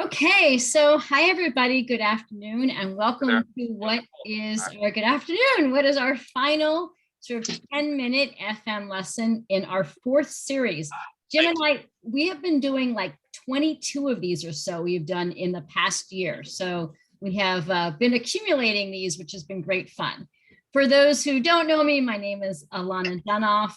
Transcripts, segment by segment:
Okay, so hi everybody, good afternoon, and welcome to good afternoon. What is our final sort of 10-minute FM lesson in our fourth series? Jim and I, we have been doing like 22 of these or so we've done in the past year. So we have been accumulating these, which has been great fun. For those who don't know me, my name is Alana Dunoff.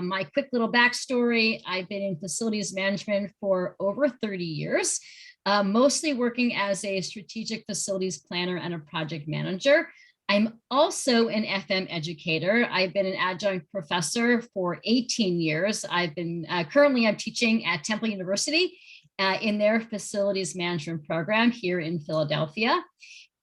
My quick little backstory, I've been in facilities management for over 30 years. Mostly working as a strategic facilities planner and a project manager. I'm also an FM educator. I've been an adjunct professor for 18 years. I've been currently I'm teaching at Temple University in their facilities management program here in Philadelphia.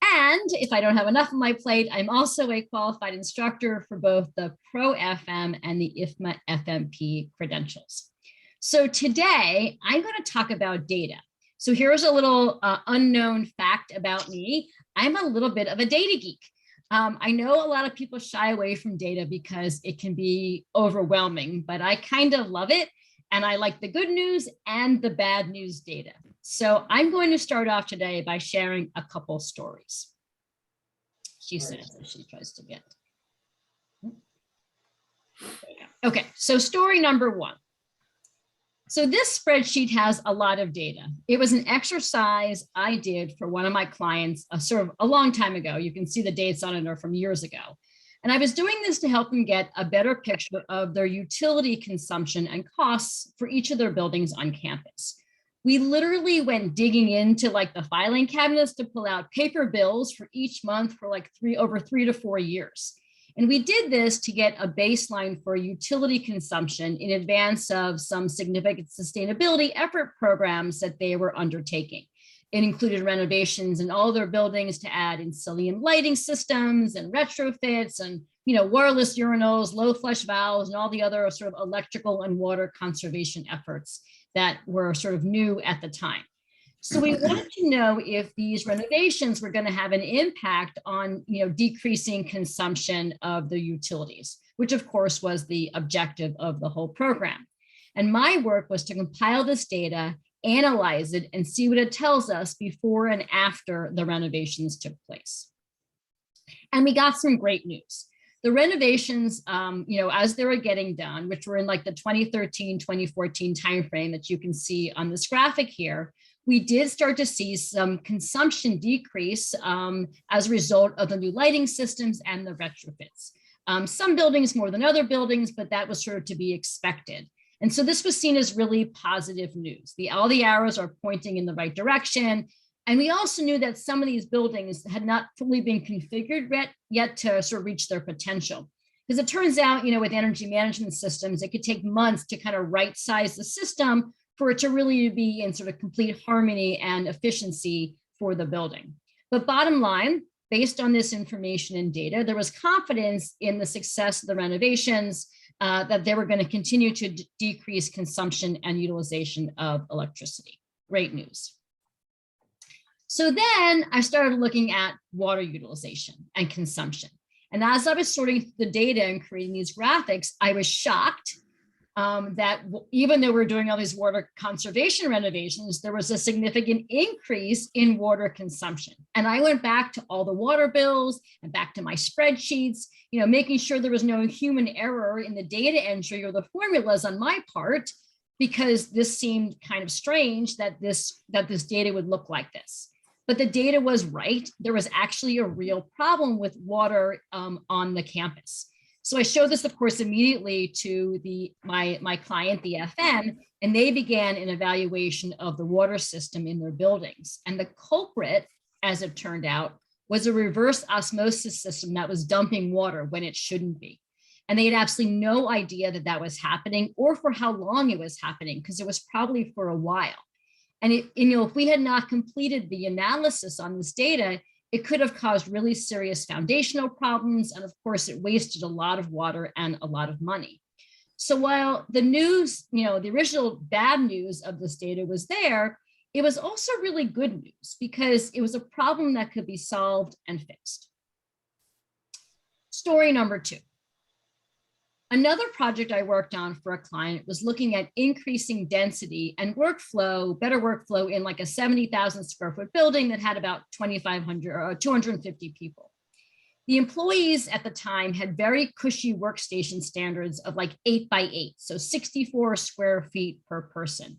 And if I don't have enough on my plate, I'm also a qualified instructor for both the Pro FM and the IFMA FMP credentials. So today I'm going to talk about data. So here's a little unknown fact about me. I'm a little bit of a data geek. I know a lot of people shy away from data because it can be overwhelming, but I kind of love it. And I like the good news and the bad news data. So I'm going to start off today by sharing a couple stories. She says that she tries to get. Okay, so story number one. So this spreadsheet has a lot of data. It was an exercise I did for one of my clients sort of a long time ago. You can see the dates on it are from years ago. And I was doing this to help them get a better picture of their utility consumption and costs for each of their buildings on campus. We literally went digging into like the filing cabinets to pull out paper bills for each month for like over 3 to 4 years. And we did this to get a baseline for utility consumption in advance of some significant sustainability effort programs that they were undertaking. It included renovations in all their buildings to add Incilium lighting systems and retrofits and, wireless urinals, low flush valves, and all the other sort of electrical and water conservation efforts that were sort of new at the time. So we wanted to know if these renovations were going to have an impact on, decreasing consumption of the utilities, which of course was the objective of the whole program. And my work was to compile this data, analyze it, and see what it tells us before and after the renovations took place. And we got some great news. The renovations, as they were getting done, which were in like the 2013, 2014 timeframe that you can see on this graphic here, we did start to see some consumption decrease as a result of the new lighting systems and the retrofits. Some buildings more than other buildings, but that was sort of to be expected. And so this was seen as really positive news. All the arrows are pointing in the right direction. And we also knew that some of these buildings had not fully been configured yet to sort of reach their potential. Because it turns out, with energy management systems, it could take months to kind of right size the system for it to really be in sort of complete harmony and efficiency for the building. But bottom line, based on this information and data, there was confidence in the success of the renovations that they were going to continue to decrease consumption and utilization of electricity. Great news. So then I started looking at water utilization and consumption. And as I was sorting the data and creating these graphics, I was shocked that even though we're doing all these water conservation renovations, there was a significant increase in water consumption. And I went back to all the water bills and back to my spreadsheets, making sure there was no human error in the data entry or the formulas on my part, because this seemed kind of strange that this data would look like this. But the data was right. There was actually a real problem with water on the campus. So I showed this, of course, immediately to my client, the FM, and they began an evaluation of the water system in their buildings. And the culprit, as it turned out, was a reverse osmosis system that was dumping water when it shouldn't be. And they had absolutely no idea that that was happening or for how long it was happening, because it was probably for a while. And if we had not completed the analysis on this data, it could have caused really serious foundational problems. And of course, it wasted a lot of water and a lot of money. So while the news, the original bad news of this data was there, it was also really good news because it was a problem that could be solved and fixed. Story number two. Another project I worked on for a client was looking at increasing density and workflow, better workflow in like a 70,000 square foot building that had about 2,500 or 250 people. The employees at the time had very cushy workstation standards of like 8 by 8, so 64 square feet per person.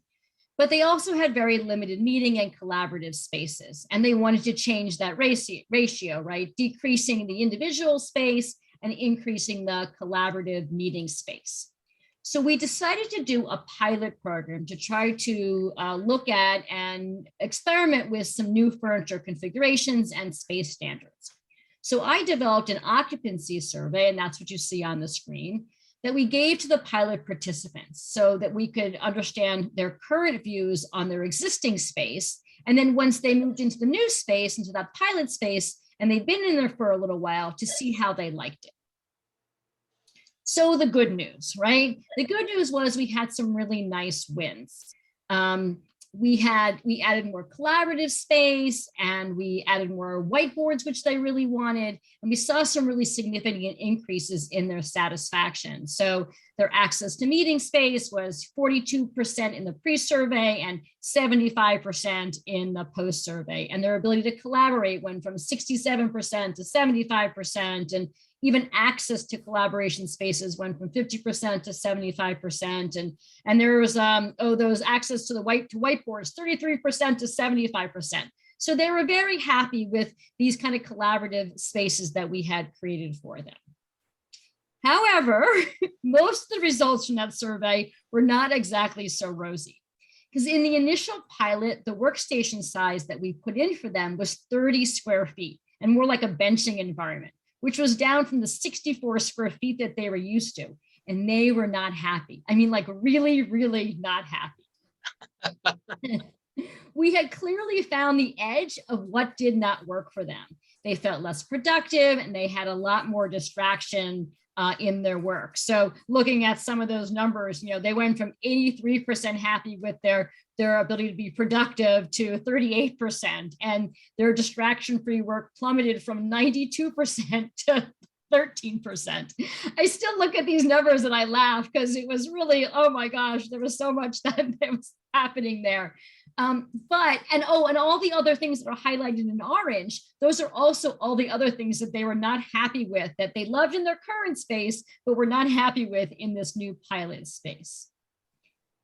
But they also had very limited meeting and collaborative spaces. And they wanted to change that ratio, right? Decreasing the individual space and increasing the collaborative meeting space. So we decided to do a pilot program to try to look at and experiment with some new furniture configurations and space standards. So I developed an occupancy survey, and that's what you see on the screen, that we gave to the pilot participants so that we could understand their current views on their existing space. And then once they moved into the new space, into that pilot space, and they've been in there for a little while, to see how they liked it. So the good news, right? The good news was we had some really nice wins. We added more collaborative space, and we added more whiteboards, which they really wanted. And we saw some really significant increases in their satisfaction. So their access to meeting space was 42% in the pre-survey and 75% in the post-survey. And their ability to collaborate went from 67% to 75%. And even access to collaboration spaces went from 50% to 75%. And there was, those access to the whiteboards, 33% to 75%. So they were very happy with these kind of collaborative spaces that we had created for them. However, most of the results from that survey were not exactly so rosy. Because in the initial pilot, the workstation size that we put in for them was 30 square feet and more like a benching environment, which was down from the 64 square feet that they were used to. And they were not happy. I mean, like really, really not happy. We had clearly found the edge of what did not work for them. They felt less productive and they had a lot more distraction in their work. So looking at some of those numbers, they went from 83% happy with their ability to be productive to 38%, and their distraction-free work plummeted from 92% to 13%. I still look at these numbers and I laugh because it was really, oh my gosh, there was so much that was happening there. And all the other things that are highlighted in orange, those are also all the other things that they were not happy with, that they loved in their current space, but were not happy with in this new pilot space.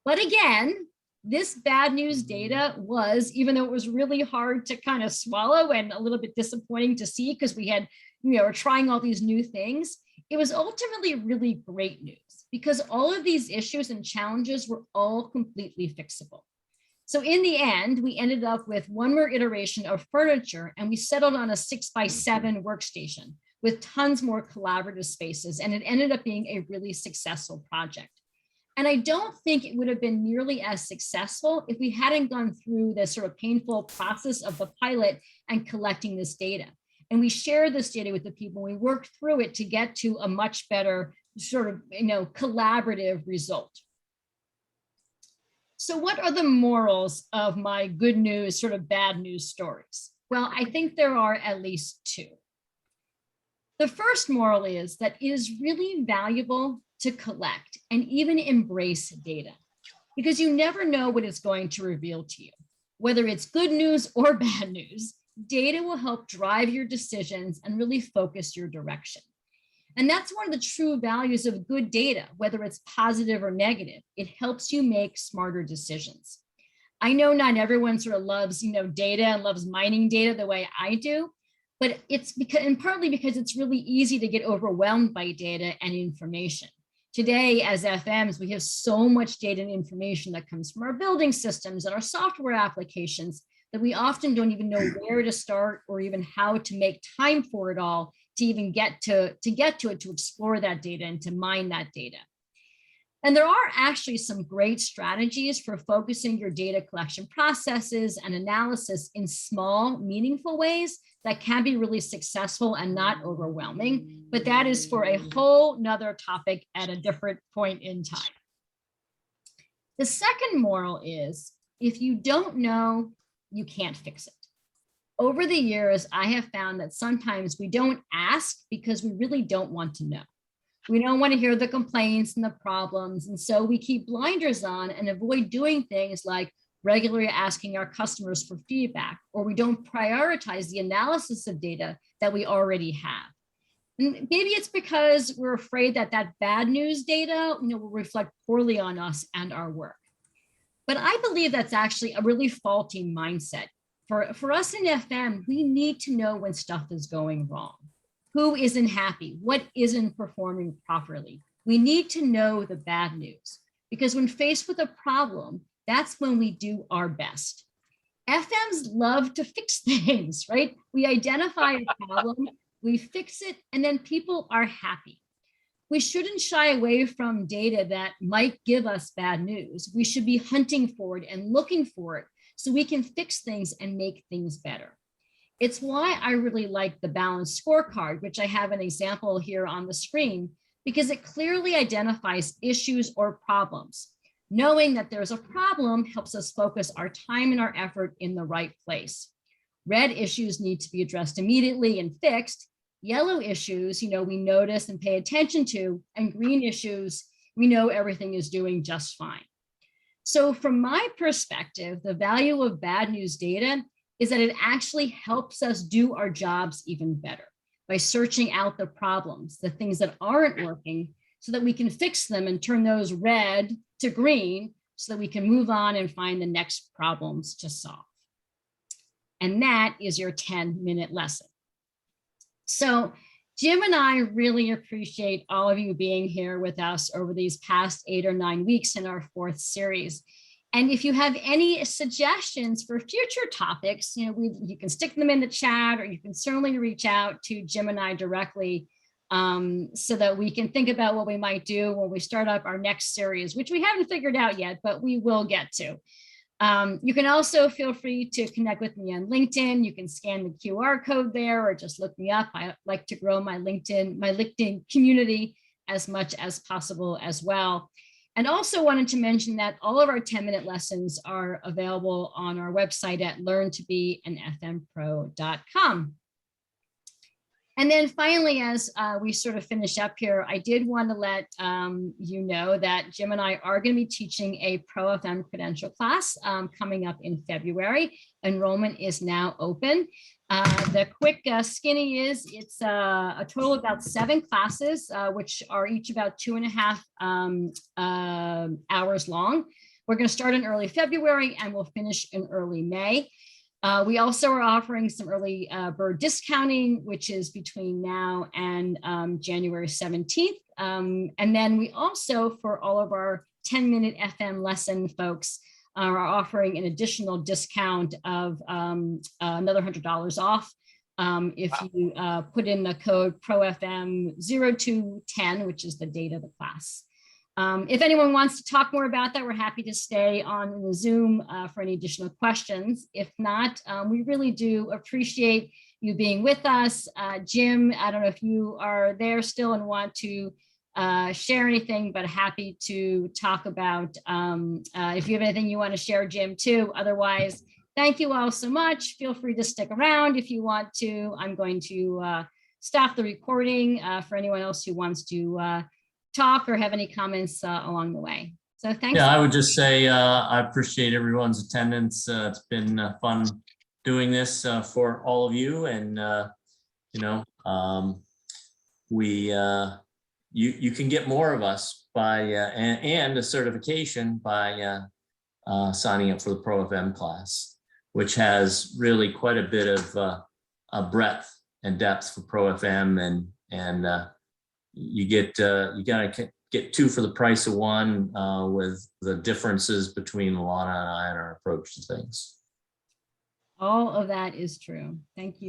But again, this bad news data was, even though it was really hard to kind of swallow and a little bit disappointing to see because we had, we're trying all these new things, it was ultimately really great news because all of these issues and challenges were all completely fixable. So in the end, we ended up with one more iteration of furniture, and we settled on a 6x7 workstation with tons more collaborative spaces, and it ended up being a really successful project. And I don't think it would have been nearly as successful if we hadn't gone through this sort of painful process of the pilot and collecting this data. And we shared this data with the people. We worked through it to get to a much better sort of, collaborative result. So what are the morals of my good news, sort of bad news stories? Well, I think there are at least two. The first moral is that it is really valuable to collect and even embrace data because you never know what it's going to reveal to you. Whether it's good news or bad news, data will help drive your decisions and really focus your direction. And that's one of the true values of good data, whether it's positive or negative. It helps you make smarter decisions. I know not everyone sort of loves, data and loves mining data the way I do, but it's because, and partly because it's really easy to get overwhelmed by data and information. Today, as FMs, we have so much data and information that comes from our building systems and our software applications that we often don't even know where to start or even how to make time for it all to even get to it, to explore that data and to mine that data. And there are actually some great strategies for focusing your data collection processes and analysis in small, meaningful ways that can be really successful and not overwhelming. But that is for a whole nother topic at a different point in time. The second moral is, if you don't know, you can't fix it. Over the years, I have found that sometimes we don't ask because we really don't want to know. We don't want to hear the complaints and the problems. And so we keep blinders on and avoid doing things like regularly asking our customers for feedback, or we don't prioritize the analysis of data that we already have. And maybe it's because we're afraid that that bad news data, will reflect poorly on us and our work. But I believe that's actually a really faulty mindset. For us in FM, we need to know when stuff is going wrong. Who isn't happy? What isn't performing properly? We need to know the bad news, because when faced with a problem, that's when we do our best. FMs love to fix things, right? We identify a problem, we fix it, and then people are happy. We shouldn't shy away from data that might give us bad news. We should be hunting for it and looking for it so we can fix things and make things better. It's why I really like the balanced scorecard, which I have an example here on the screen, because it clearly identifies issues or problems. Knowing that there's a problem helps us focus our time and our effort in the right place. Red issues need to be addressed immediately and fixed. Yellow issues, we notice and pay attention to, and green issues, we know everything is doing just fine. So from my perspective, the value of bad news data is that it actually helps us do our jobs even better by searching out the problems, the things that aren't working, so that we can fix them and turn those red to green so that we can move on and find the next problems to solve. And that is your 10-minute lesson. So Jim and I really appreciate all of you being here with us over these past 8 or 9 weeks in our 4th series. And if you have any suggestions for future topics, you can stick them in the chat, or you can certainly reach out to Jim and I directly, so that we can think about what we might do when we start up our next series, which we haven't figured out yet, but we will get to. You can also feel free to connect with me on LinkedIn. You can scan the QR code there, or just look me up. I like to grow my LinkedIn community as much as possible as well. And also wanted to mention that all of our 10-minute lessons are available on our website at learntobeanfmpro.com. And then finally, as we sort of finish up here, I did want to let you know that Jim and I are going to be teaching a Pro FM credential class coming up in February. Enrollment is now open. The quick skinny is it's a total of about 7 classes, which are each about 2.5 hours long. We're going to start in early February and we'll finish in early May. We also are offering some early bird discounting, which is between now and January 17th. And then we also, for all of our 10-minute FM lesson folks, are offering an additional discount of another $100 off if you put in the code ProFM0210, which is the date of the class. If anyone wants to talk more about that, we're happy to stay on the Zoom for any additional questions. If not, we really do appreciate you being with us. Jim, I don't know if you are there still and want to share anything, but happy to talk about if you have anything you want to share, Jim, too. Otherwise, thank you all so much. Feel free to stick around if you want to. I'm going to stop the recording for anyone else who wants to talk or have any comments along the way. So thanks. Yeah, I would just say I appreciate everyone's attendance. It's been fun doing this for all of you, and you can get more of us by and a certification by signing up for the Pro FM class, which has really quite a bit of a breadth and depth for Pro FM, and you gotta get 2 for the price of 1 with the differences between Alana and I and our approach to things. All of that is true. Thank you.